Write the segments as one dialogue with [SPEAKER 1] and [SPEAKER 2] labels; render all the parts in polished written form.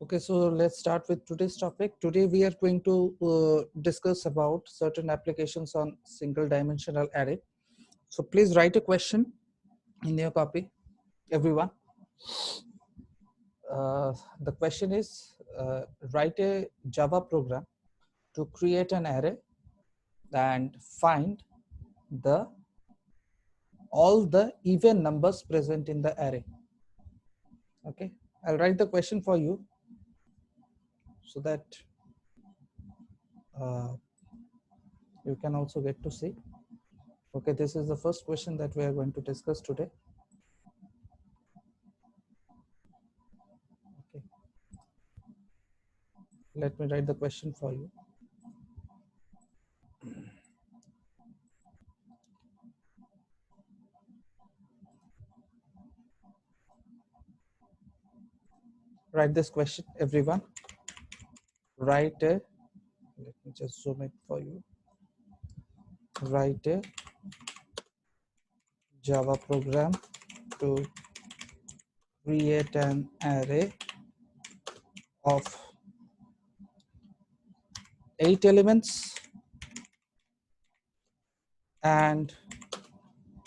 [SPEAKER 1] Okay, so let's start with today's topic. Today we are going to discuss about certain applications on single dimensional array. So please write a question in your copy, everyone. The question is, write a Java program to create an array and find the all the even numbers present in the array. Okay, I'll write the question for you so that uh, you can also get to see. Okay, this is the first question that we are going to discuss today. Okay, let me write the question for you. Write this question, everyone. Write a, let me just zoom it for you. Write a Java program to create an array of 8 elements and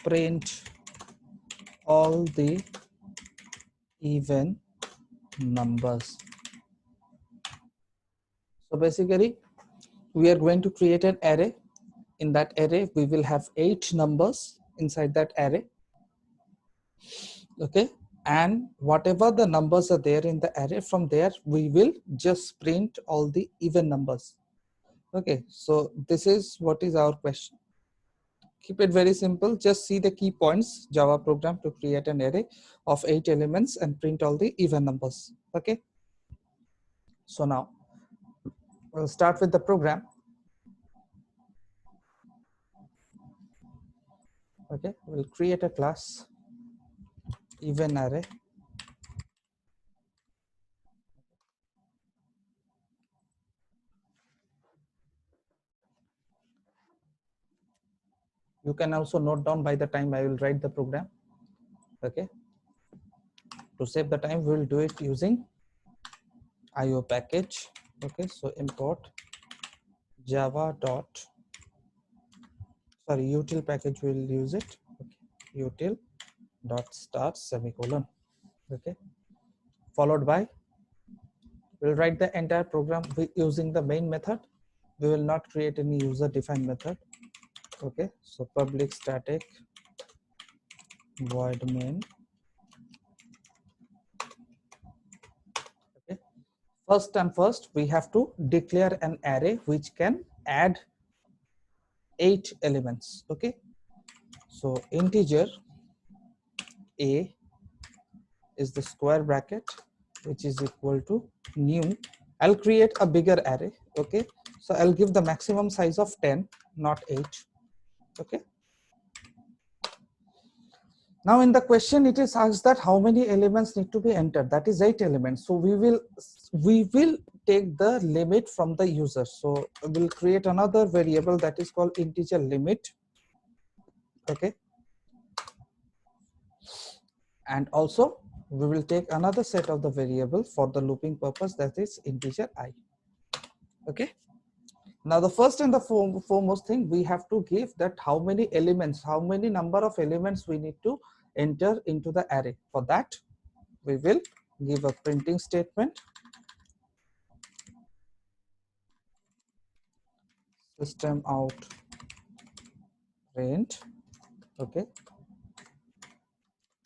[SPEAKER 1] print all the even numbers. So basically, we are going to create an array. In that array, we will have 8 numbers inside that array. Okay, and whatever the numbers are there in the array, from there we will just print all the even numbers. Okay, so this is what is our question. Keep it very simple. Just see the key points. Java program to create an array of 8 elements and print all the even numbers. Okay, so now we'll start with the program. Okay, we'll create a class even array. You can also note down by the time I will write the program. Okay, to save the time, we will do it using IO package. Okay, so import java dot, sorry, util package, will use it. Okay, util dot start semicolon. Okay, followed by, we'll write the entire program using the main method. We will not create any user defined method. Okay, so public static void main. Okay, first we have to declare an array which can add 8 elements. Okay, so integer a is the square bracket which is equal to new. I'll create a bigger array. Okay, so I'll give the maximum size of 10, not 8. Okay, now in the question it is asked that how many elements need to be entered. That is 8 elements. So we will take the limit from the user. So we'll create another variable that is called integer limit. Okay, and also we will take another set of the variable for the looping purpose, that is integer I. Okay, now the first and the foremost thing, we have to give that how many elements, how many number of elements we need to enter into the array. For that we will give a printing statement, system out print. Okay,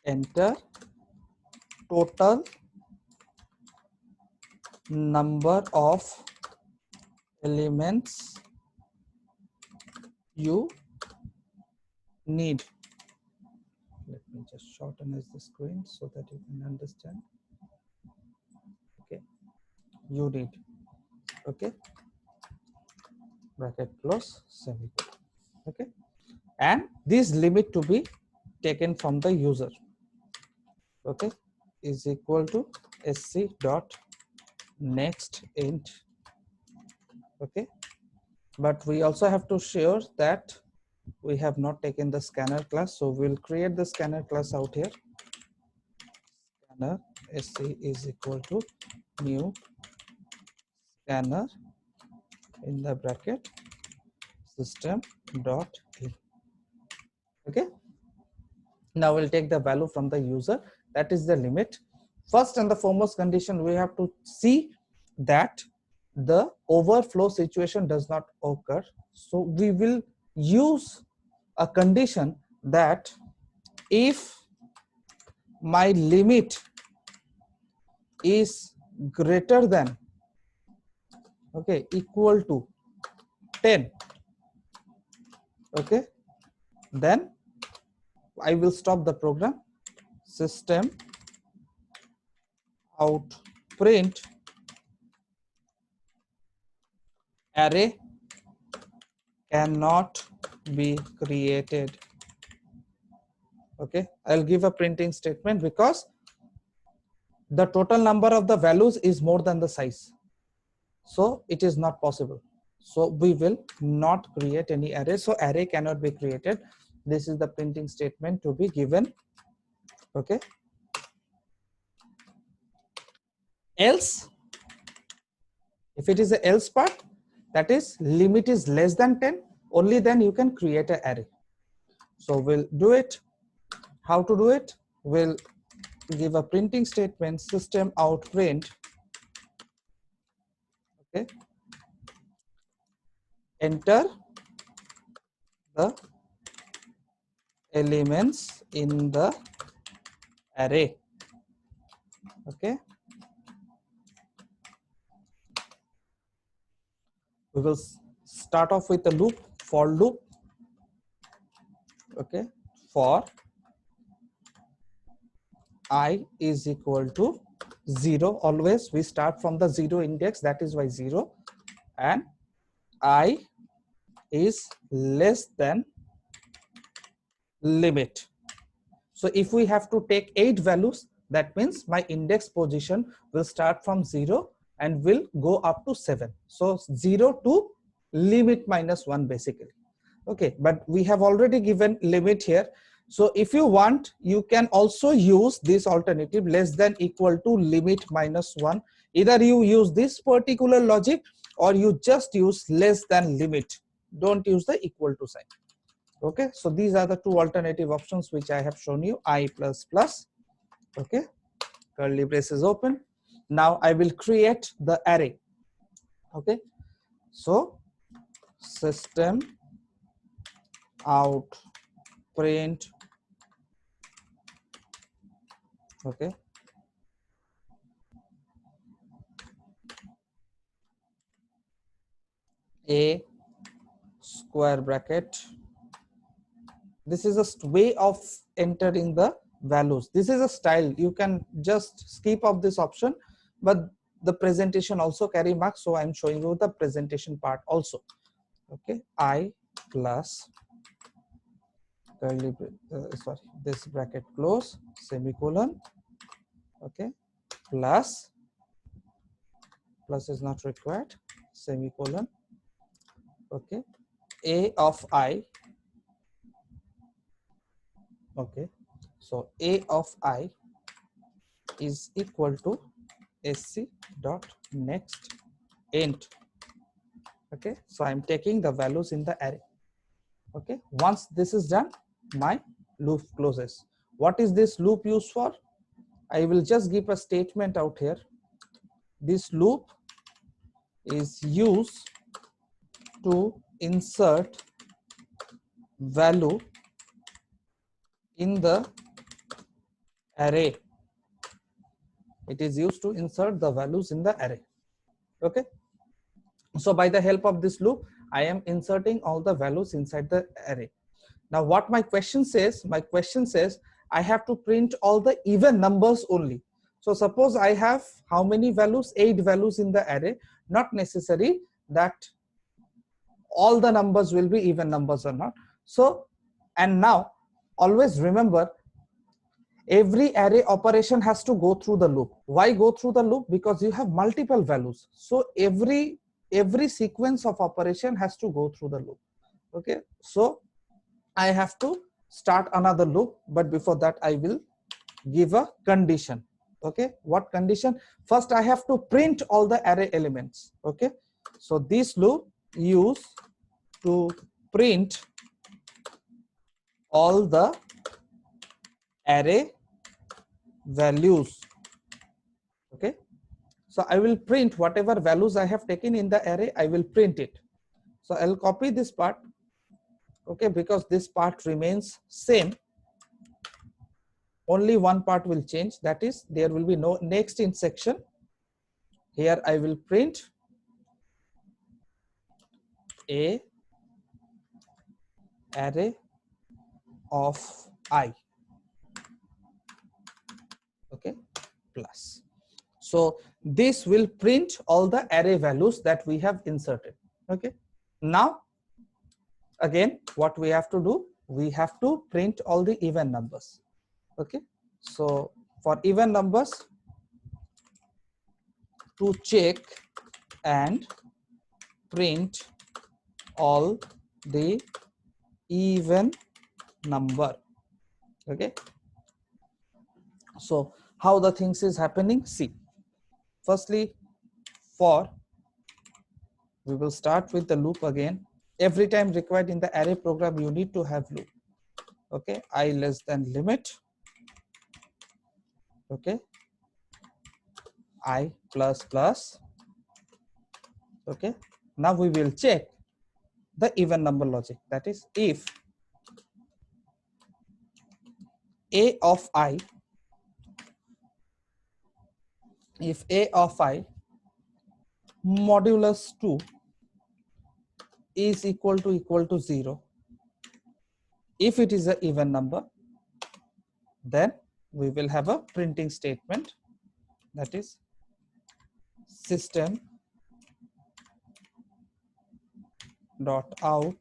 [SPEAKER 1] enter total number of elements you need. Let me just shorten the screen so that you can understand. Okay, you need. Okay, bracket close semicolon. Okay, and this limit to be taken from the user. Okay, is equal to sc dot next int. Okay, but we also have to share that we have not taken the scanner class, so we'll create the scanner class out here. Scanner sc is equal to new scanner in the bracket system dot in. Okay, now we'll take the value from the user, that is the limit. First and the foremost condition, we have to see that the overflow situation does not occur, so we will use a condition that if my limit is greater than, okay, equal to 10, okay, then I will stop the program. System out print array cannot be created. Okay, I'll give a printing statement because the total number of the values is more than the size, so it is not possible. So we will not create any array, so array cannot be created. This is the printing statement to be given. Okay, else, if it is a else part, that is limit is less than 10, only then you can create an array. So we'll do it. How to do it? We'll give a printing statement, system out print, okay, enter the elements in the array. Okay, we will start off with a loop, for loop. Okay, for I is equal to 0, always we start from the 0 index, that is why 0, and I is less than limit. So if we have to take 8 values, that means my index position will start from 0 and will go up to 7. So 0 to limit minus 1 basically. Okay, but we have already given limit here. So if you want, you can also use this alternative, less than equal to limit minus 1. Either you use this particular logic or you just use less than limit. Don't use the equal to sign. Okay, so these are the two alternative options which I have shown you. I plus plus, okay, curly braces open. Now I will create the array. Okay, so system out print, okay, a square bracket. This is a way of entering the values. This is a style, you can just skip off this option, but the presentation also carry marks, so I'm showing you the presentation part also. Okay, I plus curly sorry, this bracket close, semicolon, okay, plus is not required, semicolon, okay, a of I, okay, so a of I is equal to sc dot next int. Okay, so I'm taking the values in the array. Okay, once this is done, my loop closes. What is this loop used for? I will just give a statement out here. This loop is used to insert value in the array. It is used to insert the values in the array. Okay, so by the help of this loop, I am inserting all the values inside the array. Now what my question says, I have to print all the even numbers only. So suppose I have how many values? 8 values in the array. Not necessary that all the numbers will be even numbers or not. So, and now always remember, every array operation has to go through the loop. Why go through the loop? Because you have multiple values. So every sequence of operation has to go through the loop. Okay, so I have to start another loop, but before that I will give a condition. Okay, what condition? First I have to print all the array elements. Okay, so this loop use to print all the array values. Okay, so I will print whatever values I have taken in the array, I will print it. So I'll copy this part. Okay, because this part remains same, only one part will change, that is there will be no next in section. Here I will print a array of I. Okay, plus. So this will print all the array values that we have inserted. Okay, now again what we have to do, we have to print all the even numbers. Okay, so for even numbers, to check and print all the even number. Okay, so how the things is happening, see, firstly for, we will start with the loop again. Every time required in the array program you need to have loop. Okay, I less than limit. Okay, I plus plus. Okay, now we will check the even number logic, that is if a of I, if a of I modulus 2 is equal to 0, if it is an even number, then we will have a printing statement, that is system dot out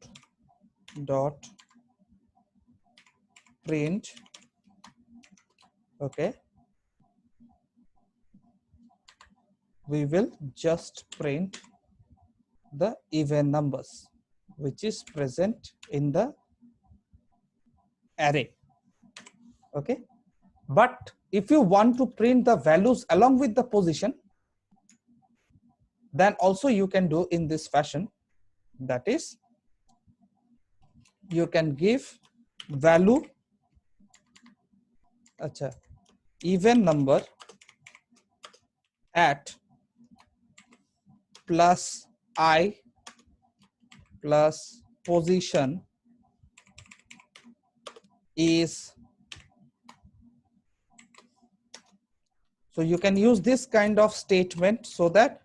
[SPEAKER 1] dot print. Okay, we will just print the even numbers which is present in the array. Okay, but if you want to print the values along with the position, then also you can do in this fashion, that is you can give value, acha, even number at plus I plus position is, so you can use this kind of statement so that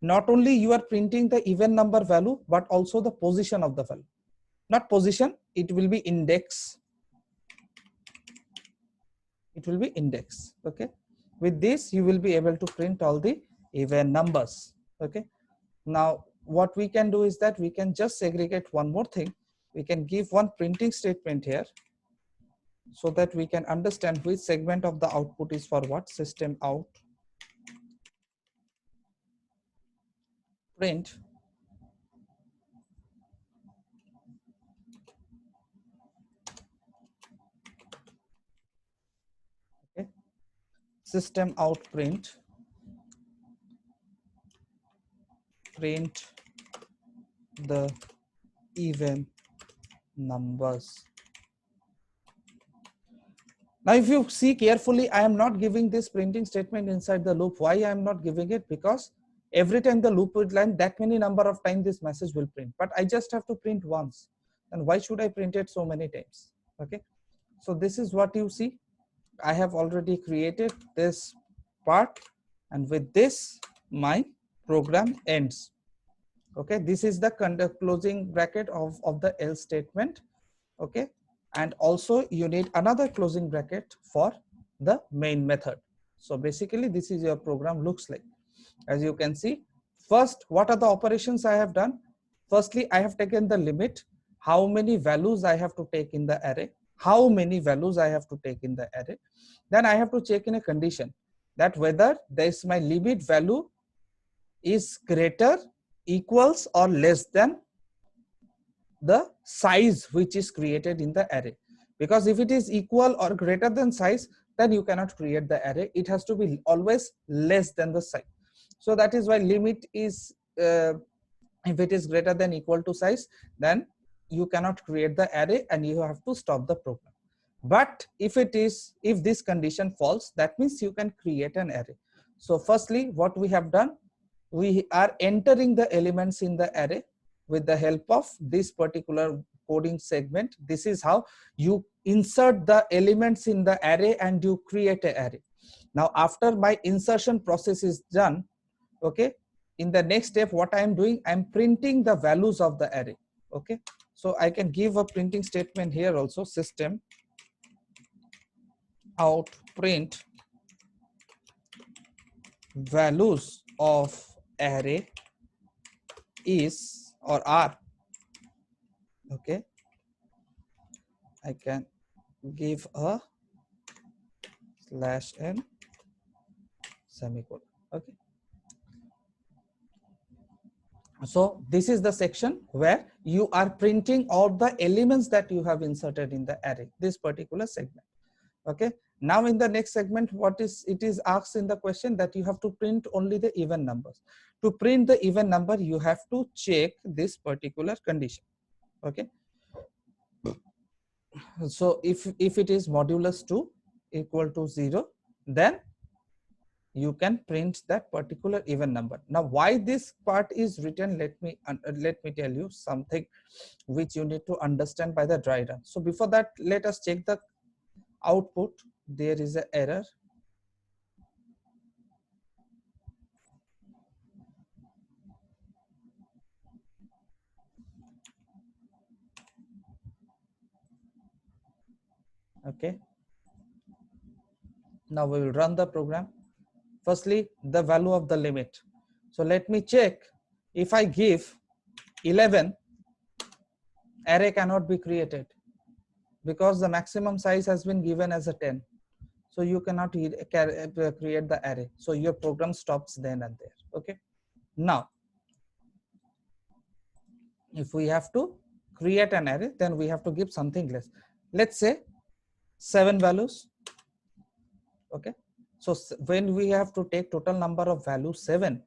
[SPEAKER 1] not only you are printing the even number value but also the position of the value, not position, it will be index, it will be index. Okay, with this you will be able to print all the even numbers. Okay, now what we can do is that we can just segregate one more thing, we can give one printing statement here so that we can understand which segment of the output is for what. System out print okay, system out print the even numbers. Now if you see carefully, I am not giving this printing statement inside the loop. Why I am not giving it? Because every time the loop will run, that many number of times this message will print, but I just have to print once, and why should I print it so many times? Okay, so this is what you see, I have already created this part, and with this my program ends. Okay, this is the closing bracket of the else statement. Okay, and also you need another closing bracket for the main method. So basically this is your program looks like. As you can see, first what are the operations I have done? Firstly, I have taken the limit, how many values I have to take in the array, how many values I have to take in the array. Then I have to check in a condition that whether this my limit value is greater, equals or less than the size which is created in the array. Because if it is equal or greater than size, then you cannot create the array. It has to be always less than the size. So that is why limit is if it is greater than equal to size, then you cannot create the array and you have to stop the program. But if this condition false, that means you can create an array. So firstly, what we have done, we are entering the elements in the array with the help of this particular coding segment. This is how you insert the elements in the array and you create an array. Now after my insertion process is done, okay, in the next step what I am doing, I am printing the values of the array. Okay, so I can give a printing statement here also, system out print values of array is or are. Okay, I can give a /n semicolon. Okay, so this is the section where you are printing all the elements that you have inserted in the array, this particular segment. Okay, now in the next segment, what is it is asked in the question that you have to print only the even numbers. To print the even number, you have to check this particular condition. Okay, so if it is modulus 2 equal to 0, then you can print that particular even number. Now why this part is written, let me tell you something which you need to understand by the dry run. So before that, let us check the output. There is an error. Okay, now we will run the program. Firstly, the value of the limit. So let me check. If I give 11, array cannot be created because the maximum size has been given as a 10. So you cannot create the array. So your program stops then and there. Okay, now if we have to create an array, then we have to give something less. Let's say 7 values. Okay, so when we have to take total number of values 7,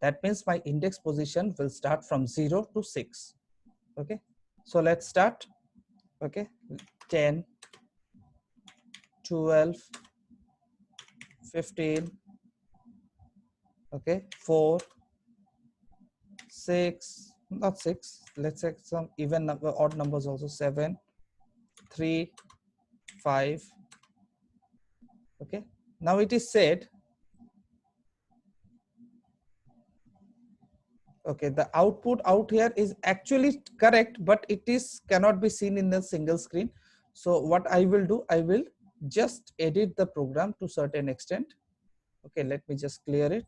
[SPEAKER 1] that means my index position will start from 0 to 6. Okay, so let's start. Okay, 10, 12, 15, okay, 4, 6, not 6, let's say some even number, odd numbers also, 7, 3, 5. Okay, now it is said, okay, the output out here is actually correct, but it is cannot be seen in the single screen. So what I will do, I will just edit the program to certain extent. Okay, let me just clear it.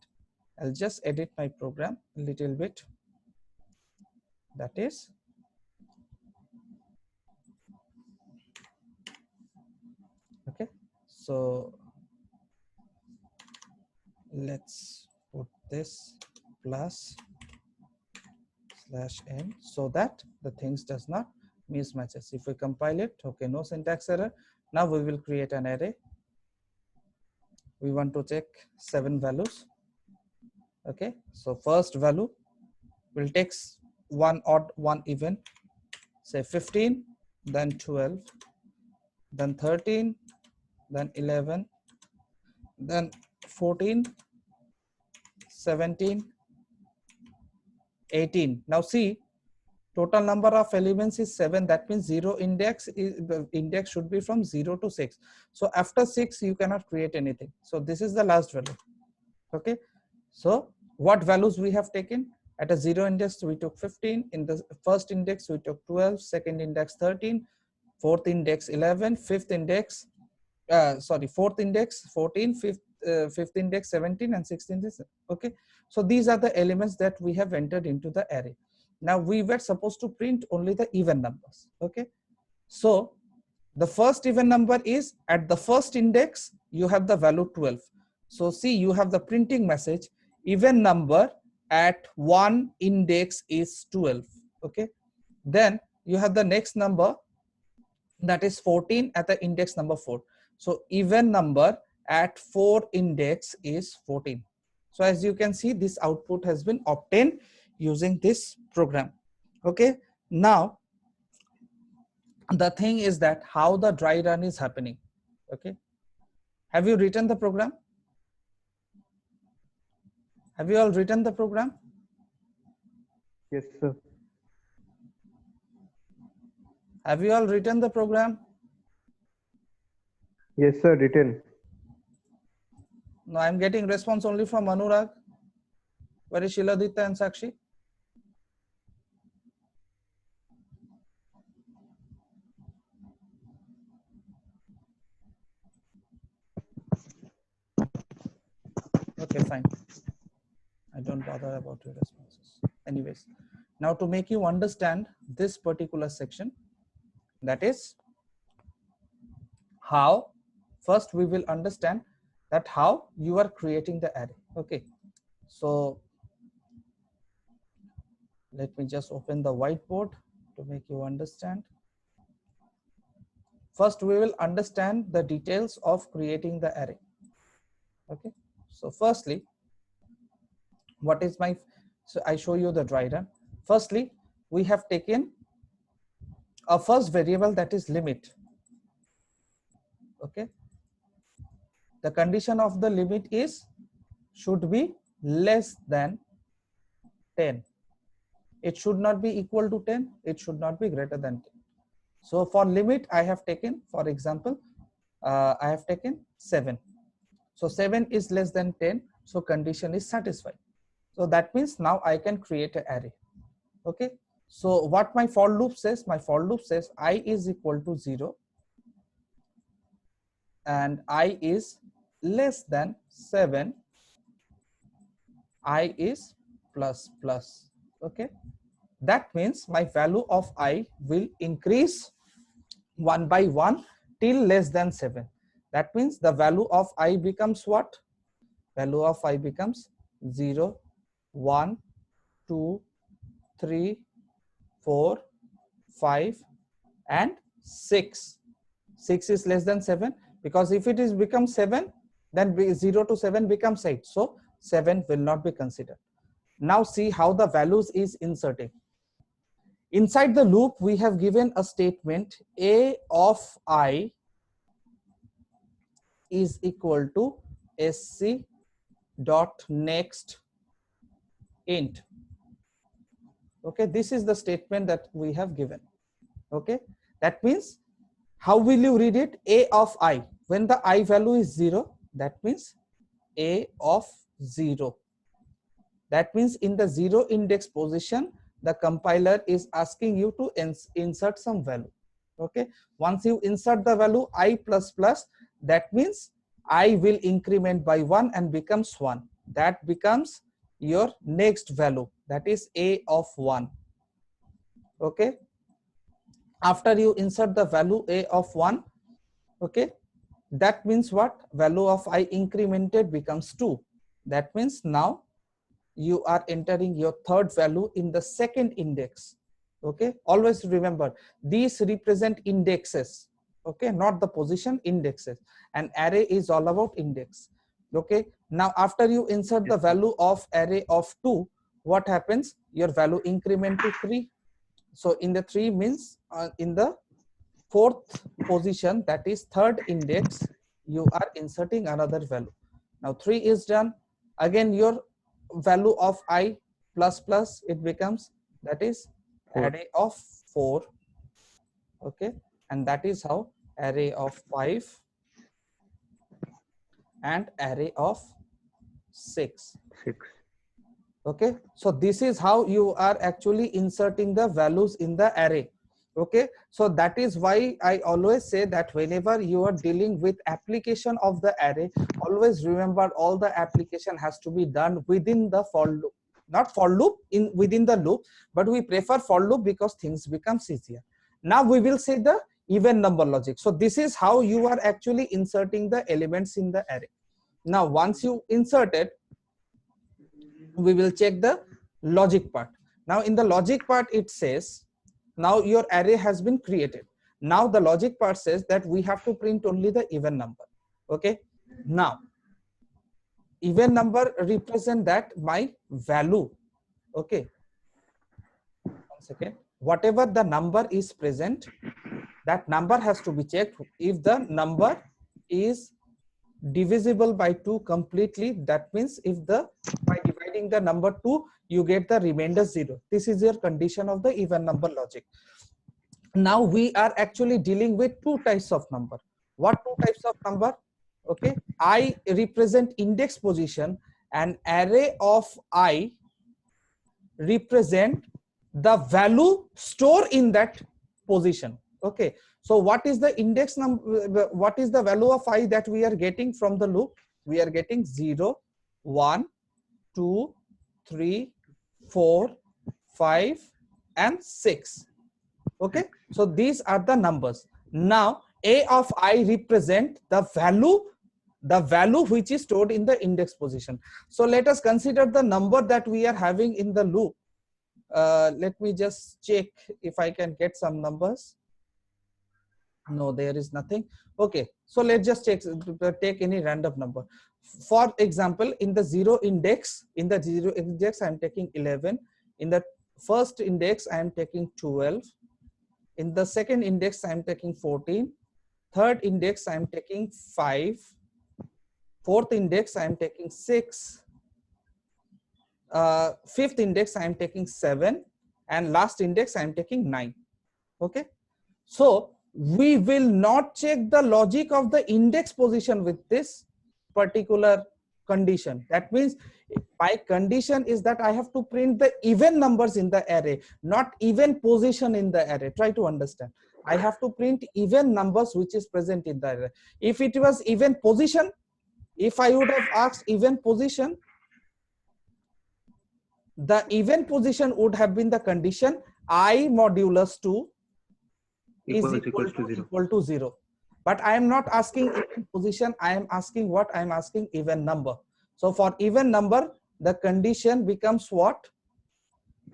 [SPEAKER 1] I'll just edit my program a little bit. That is, okay, so let's put this plus /n so that the things does not mismatches. If we compile it, okay, no syntax error. Now we will create an array. We want to check 7 values. Okay, so first value will take one odd, one even, say 15, then 12, then 13, then 11, then 14, 17, 18. Now see, total number of elements is 7. That means the index should be from 0 to 6. So after 6, you cannot create anything. So this is the last value. Okay, so what values we have taken? At a 0 index, we took 15. In the first index, we took 12. Second index, 13. Fourth index, 11. Fourth index, 14. Fifth index, 17, and sixth index. Okay, so these are the elements that we have entered into the array. Now we were supposed to print only the even numbers. Okay, so the first even number is at the first index, you have the value 12. So see, you have the printing message, even number at one index is 12. Okay, then you have the next number, that is 14 at the index number 4. So even number at 4 index is 14. So as you can see, this output has been obtained using this program. Okay, now the thing is that how the dry run is happening. Okay, have you written the program? Have you all written the program?
[SPEAKER 2] Yes, sir.
[SPEAKER 1] Have you all written the program?
[SPEAKER 2] Yes, sir. Written.
[SPEAKER 1] No, I'm getting response only from Anurag. Where is Shiladita and Sakshi? Okay, fine. I don't bother about your responses. Anyways, now to make you understand this particular section, that is how, first we will understand that how you are creating the array. Okay, so let me just open the whiteboard to make you understand. First, we will understand the details of creating the array. Okay, so firstly, what is my, so I show you the dry run. Firstly, we have taken a first variable, that is limit. Okay, the condition of the limit is should be less than 10. It should not be equal to 10. It should not be greater than 10. So for limit, I have taken, for example, I have taken 7. So 7 is less than 10. So condition is satisfied. So that means now I can create an array. Okay. So what my for loop says, my for loop says I is equal to 0 and I is less than 7, I is plus plus. Okay, that means my value of I will increase 1 by 1 till less than 7. That means the value of I becomes what? Value of I becomes 0, 1, 2, 3, 4, 5 and 6. 6 is less than 7, because if it is becomes 7, then 0 to 7 becomes 8. So 7 will not be considered. Now see how the values is inserting. Inside the loop, we have given a statement a of I is equal to sc dot next int. Okay, this is the statement that we have given. Okay, that means how will you read it? A of I, when the I value is 0, that means a of 0. That means in the 0 index position, the compiler is asking you to insert some value. Okay, once you insert the value I plus plus, that means I will increment by 1 and becomes 1. That becomes your next value, that is a of 1. Okay, after you insert the value a of 1, okay, that means what? Value of I incremented becomes 2. That means now you are entering your third value in the second index. Okay, always remember these represent indexes. Okay, not the position, indexes. An array is all about index. Okay, now after you insert the value of array of 2, what happens? Your value increment to 3. So in the 3 means in the fourth position, that is third index, you are inserting another value. Now 3 is done. Again your value of I plus plus, it becomes, that is array of 4. Okay, and that is how array of 5 and array of 6. Okay, so this is how you are actually inserting the values in the array. Okay, so that is why I always say that whenever you are dealing with application of the array, always remember all the application has to be done within the for loop. Not for loop, in within the loop, but we prefer for loop because things becomes easier. Now we will say the even number logic. So this is how you are actually inserting the elements in the array. Now once you insert it, we will check the logic part. Now in the logic part, it says now your array has been created. Now the logic part says that we have to print only the even number. Okay, now even number represent that my value. Okay, one second. Whatever the number is present, that number has to be checked. If the number is divisible by 2 completely, that means if the by dividing the number 2 you get the remainder 0. This is your condition of the even number logic. Now we are actually dealing with two types of number. What two types of number? Okay, I represent index position, and array of I represent the value stored in that position. Okay, so what is the index number, what is the value of I that we are getting from the loop? We are getting 0, 1, 2, 3, 4, 5 and 6. Okay, so these are the numbers. Now a of I represent the value which is stored in the index position. So let us consider the number that we are having in the loop. Let me just check if I can get some numbers. No, there is nothing. Okay, so let's just take any random number. For example, in the zero index, I am taking 11. In the first index, I am taking 12. In the second index, I am taking 14. Third index, I am taking 5. Fourth index, I am taking 6. Fifth index, I am taking 7. And last index, I am taking 9. Okay. So we will not check the logic of the index position with this particular condition. That means my condition is that I have to print the even numbers in the array, not even position in the array. Try to understand. I have to print even numbers which is present in the array. If it was even position, if I would have asked even position, the even position would have been the condition I modulus 2 is equal to 0. But I am not asking even position, I am asking what? I am asking even number. So for even number, the condition becomes what?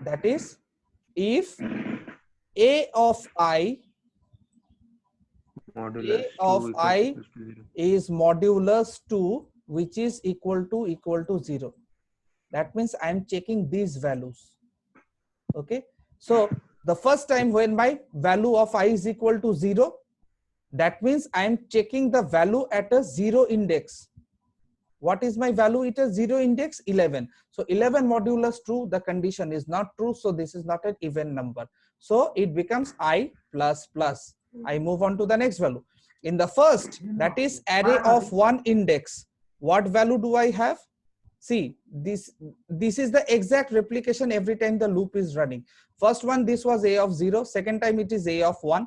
[SPEAKER 1] That is, if a of I is modulus 2, which is equal to 0. That means I am checking these values. Okay, so the first time when my value of I is equal to 0, that means I am checking the value at a 0 index. What is my value? It is 0 index 11. So 11 modulus 2, the condition is not true. So this is not an even number. So it becomes I plus plus. I move on to the next value. In the first, that is array of 1 index. What value do I have? See, this is the exact replication every time the loop is running. First one, this was a of 0. Second time it is a of 1.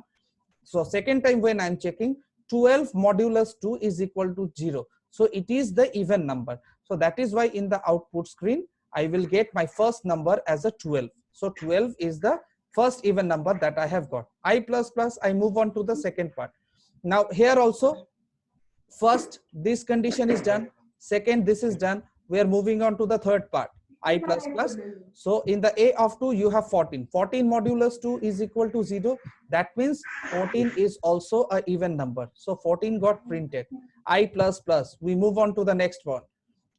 [SPEAKER 1] So second time when I'm checking, 12 modulus 2 is equal to 0. So it is the even number. So that is why in the output screen, I will get my first number as a 12. So 12 is the first even number that I have got. I plus plus, I move on to the second part. Now here also, first this condition is done. Second, this is done. We are moving on to the third part, I plus plus. So in the a of 2, you have 14. 14 modulus 2 is equal to 0. That means 14 is also an even number. So 14 got printed. I plus plus. We move on to the next one.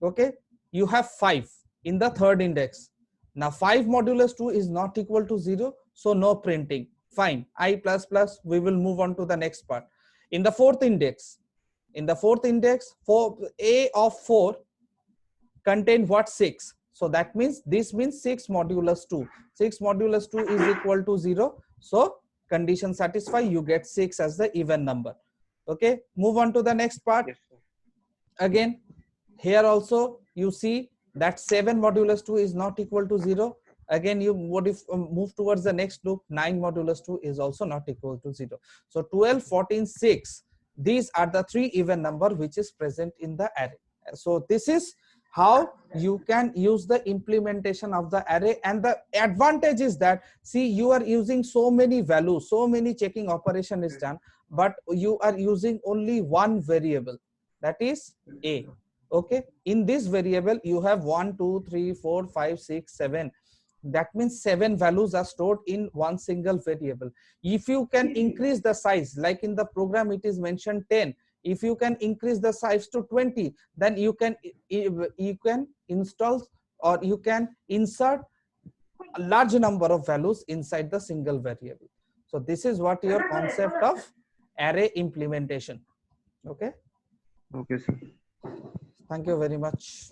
[SPEAKER 1] Okay. You have 5 in the third index. Now 5 modulus 2 is not equal to 0. So no printing. Fine. I plus plus. We will move on to the next part. In the fourth index, for a of 4 contain what? 6. So that means this means 6 modulus 2. 6 modulus 2 is equal to 0. So condition satisfy, you get 6 as the even number. Okay, move on to the next part.
[SPEAKER 2] Yes,
[SPEAKER 1] Again, here also you see that 7 modulus 2 is not equal to 0. Again, you move towards the next loop, 9 modulus 2 is also not equal to 0. So 12, 14, 6. These are the 3 even number which is present in the array. So this is how you can use the implementation of the array. And the advantage is that, see, you are using so many values, so many checking operation is done, but you are using only one variable, that is a. Okay, in this variable you have 1, 2, 3, 4, 5, 6, 7 that means 7 values are stored in one single variable. If you can increase the size, like in the program it is mentioned 10, if you can increase the size to 20, then you can install or you can insert a large number of values inside the single variable. So this is what your concept of array implementation. Okay,
[SPEAKER 2] Okay, sir.
[SPEAKER 1] thank you very much.